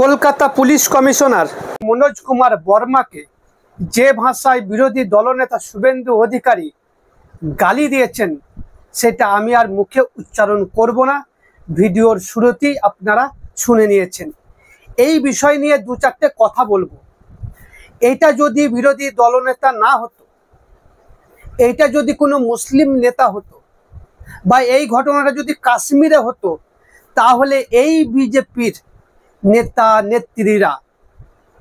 Kolkata police commissioner Manoj Kumar বর্মাকে যে ভাষায় বিরোধী দলনেতা শুভেন্দু অধিকারী গালি দিয়েছেন সেটা আমি আর মুখে উচ্চারণ করব না। ভিডিওর শুরুতেই আপনারা শুনে নিয়েছেন। এই বিষয় নিয়ে দু চারটে কথা বলবো। এটা যদি বিরোধী দলনেতা না হতো, এইটা যদি কোনো মুসলিম নেতা হতো, বা এই ঘটনাটা যদি কাশ্মীরে হতো, তাহলে এই বিজেপির নেতা নেত্রীরা,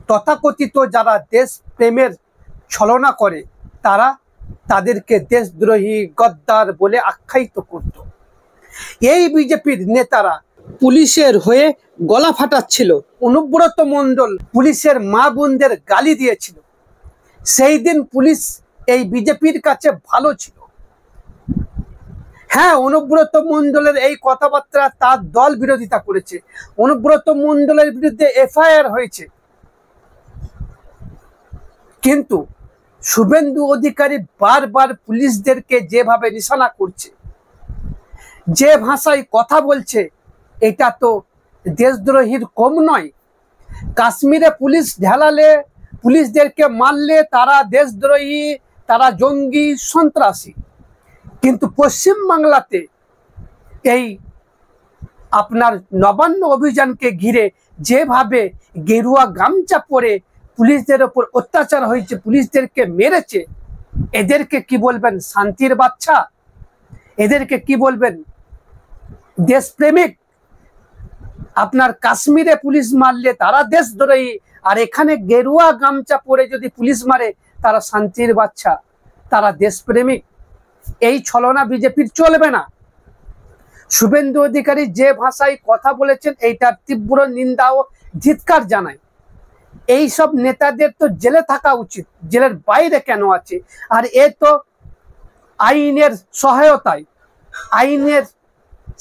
তথাকথিত যারা দেশ প্রেমের ছলনা করে, তারা তাদেরকে দেশদ্রোহী গদ্দার বলে আখ্যায়িত করত। এই বিজেপির নেতারা পুলিশের হয়ে গলা ফাটাচ্ছিল। অনুব্রত মণ্ডল পুলিশের মা বোনদের গালি দিয়েছিল। সেই দিন পুলিশ এই বিজেপির কাছে ভালো ছিল। হ্যাঁ, অনুব্রত মণ্ডলের এই কথাবার্তা তার দল বিরোধিতা করেছে। অনুব্রত মণ্ডলের বিরুদ্ধে এফআইআর হয়েছে। কিন্তু শুভেন্দু অধিকারী বারবার পুলিশদেরকে যেভাবে নিশানা করছে, যে ভাষায় কথা বলছে, এটা তো দেশদ্রোহীর কম নয়। কাশ্মীরে পুলিশ ঢালালে, পুলিশদেরকে মারলে তারা দেশদ্রোহী, তারা জঙ্গি, সন্ত্রাসী। কিন্তু পশ্চিম বাংলাতে এই আপনার নবান্ন অভিযানকে ঘিরে যেভাবে গেরুয়া গামছা পরে পুলিশদের ওপর অত্যাচার হয়েছে, পুলিশদেরকে মেরেছে, এদেরকে কি বলবেন? শান্তির বাচ্চা? এদেরকে কি বলবেন? দেশপ্রেমিক? আপনার কাশ্মীরে পুলিশ মারলে তারা দেশদ্রোহী, আর এখানে গেরুয়া গামছা পরে যদি পুলিশ মারে তারা শান্তির বাচ্চা, তারা দেশপ্রেমিক? এই ছলনা বিজেপির চলবে না। শুভেন্দু অধিকারী যে ভাষায় কথা বলেছেন, এইটার তীব্র নিন্দা ও ধিক্কার জানায়। এই সব নেতাদের তো জেলে থাকা উচিত, জেলের বাইরে কেন আছে? আর এ তো আইনের সহায়তায়, আইনের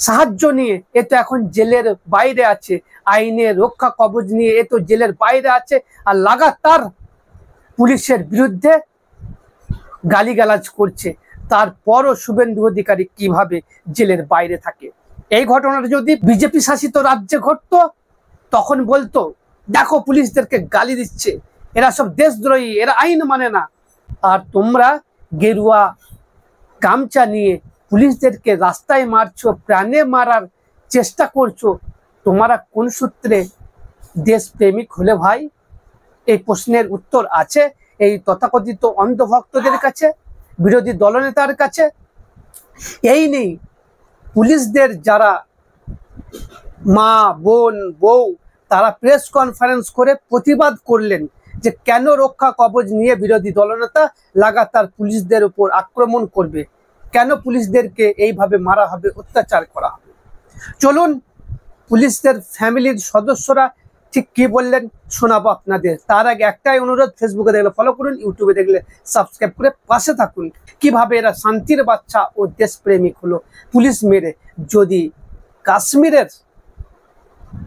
সাহায্য নিয়ে এ তো এখন জেলের বাইরে আছে। আইনের রক্ষা কবচ নিয়ে এ তো জেলের বাইরে আছে, আর লাগাতার পুলিশের বিরুদ্ধে গালিগালাজ করছে। তারপরও শুভেন্দু অধিকারী কিভাবে জেলের বাইরে থাকে? এই ঘটনাটা যদি বিজেপি শাসিত রাজ্যে ঘটতো, তখন বলতো, দেখো পুলিশদেরকে গালি দিচ্ছে, এরা সব দেশদ্রোহী, এরা আইন মানে না। আর তোমরা গেরুয়া গামছা নিয়ে পুলিশদেরকে রাস্তায় মারছো, প্রাণে মারার চেষ্টা করছো, তোমরা কোন সূত্রে দেশপ্রেমিক হলে ভাই? এই প্রশ্নের উত্তর আছে এই তথাকথিত অন্ধভক্তদের কাছে, বিরোধী দলনেতার কাছে। এই নেই পুলিশদের যারা মা, বোন, বউ, তারা প্রেস কনফারেন্স করে প্রতিবাদ করলেন যে কেন রক্ষা কবচ নিয়ে বিরোধী দলনেতা লাগাতার পুলিশদের উপর আক্রমণ করবে, কেন পুলিশদেরকে এইভাবে মারা হবে, অত্যাচার করা হবে। চলুন পুলিশদের ফ্যামিলির সদস্যরা ঠিক কি বললেন শোনাবো আপনাদের। তার আগে একটাই অনুরোধ, ফেসবুকে দেখলে ফলো করুন, ইউটিউবে দেখলে সাবস্ক্রাইব করে পাশে থাকুন। কিভাবে এরা শান্তির বাচ্চা ও দেশপ্রেমিক হলো পুলিশ মেরে? যদি কাশ্মীরের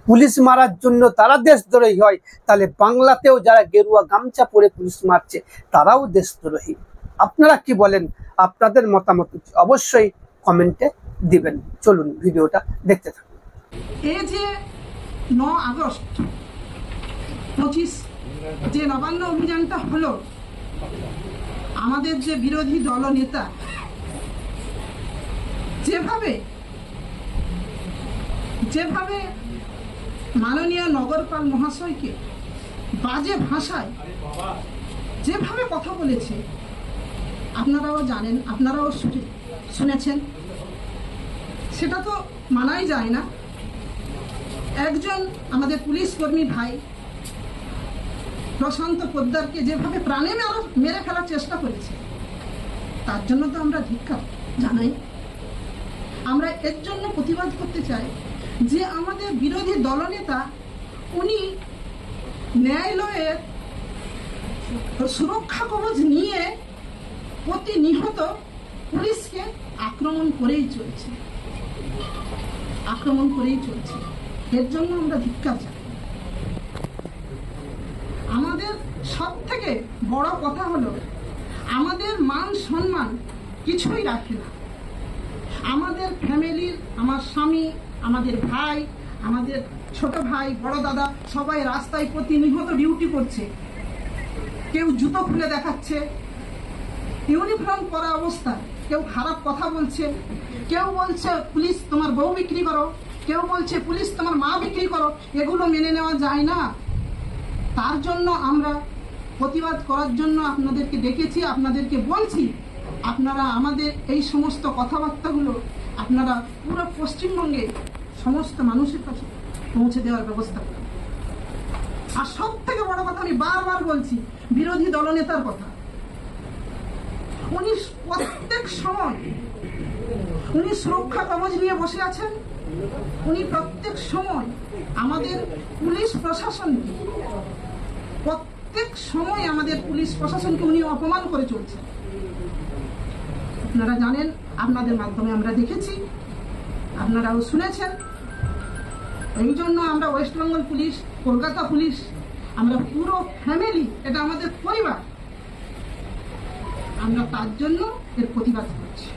পুলিশ মারার জন্য তারা দেশদ্রোহী হয়, তাহলে বাংলাতেও যারা গেরুয়া গামছা পরে পুলিশ মারছে তারাও দেশদ্রোহী। আপনারা কি বলেন? আপনাদের মতামত অবশ্যই কমেন্টে দিবেন। চলুন ভিডিওটা দেখতে থাকুন। এই যে 9 আগস্ট 25 যে নবান্ন অভিযানটা হলো, আমাদের যে বিরোধী দলনেতা যেভাবে মাননীয় নগরপাল মহাশয়কে বাজে ভাষায় যেভাবে কথা বলেছে, আপনারাও জানেন, আপনারাও শুনেছেন, সেটা তো মানাই যায় না। একজন আমাদের পুলিশ কর্মী ভাই প্রশান্ত পোদ্দারকে যেভাবে প্রাণে মেরে ফেলার চেষ্টা করেছে, তার জন্য তো আমরা ধিক্কার জানাই। আমরা এর জন্য প্রতিবাদ করতে চাই যে আমাদের বিরোধী দলনেতা, উনি ন্যায়ালয়ের সুরক্ষা কবচ নিয়ে প্রতিনিয়ত পুলিশকে আক্রমণ করেই চলছে। এর জন্য আমরা ধিক্কার চাই। আমাদের সব থেকে বড় কথা হলো, আমাদের মান সম্মান কিছুই রাখে না। আমাদের ফ্যামিলির, আমার স্বামী, আমাদের ভাই, আমাদের ছোট ভাই বড় দাদা সবাই রাস্তায় প্রতিনিয়ত ডিউটি করছে, কেউ জুতো খুলে দেখাচ্ছে, ইউনিফর্ম পরা অবস্থা, কেউ খারাপ কথা বলছে, কেউ বলছে পুলিশ তোমার বউ বিক্রি করো, কেউ বলছে পুলিশ তোমার মা বিক্রি করো। এগুলো মেনে নেওয়া যায় না। তার জন্য আমরা প্রতিবাদ করার জন্য আপনাদেরকে ডেকেছি, আপনাদেরকে বলছি আপনারা আমাদের এই সমস্ত কথাবার্তাগুলো আপনারা পুরো পশ্চিমবঙ্গে সমস্ত মানুষের কাছে পৌঁছে দেওয়ার ব্যবস্থা করুন। আর সব থেকে বড় কথা আমি বারবার বলছি বিরোধী দলনেতার কথা। উনি প্রত্যেক সময় উনি সুরক্ষা কবচ নিয়ে বসে আছেন। উনি প্রত্যেক সময় আমাদের পুলিশ প্রশাসনকে আমাদের পুলিশ প্রশাসনকে উনি অপমান করে চলছেন। আপনারা জানেন, আপনাদের মাধ্যমে আমরা দেখেছি, আপনারাও শুনেছেন। এই জন্য আমরা West Bengal police, Kolkata police, আমরা পুরো ফ্যামিলি, এটা আমাদের পরিবার, আমরা তার জন্য এর প্রতিবাদ করছি।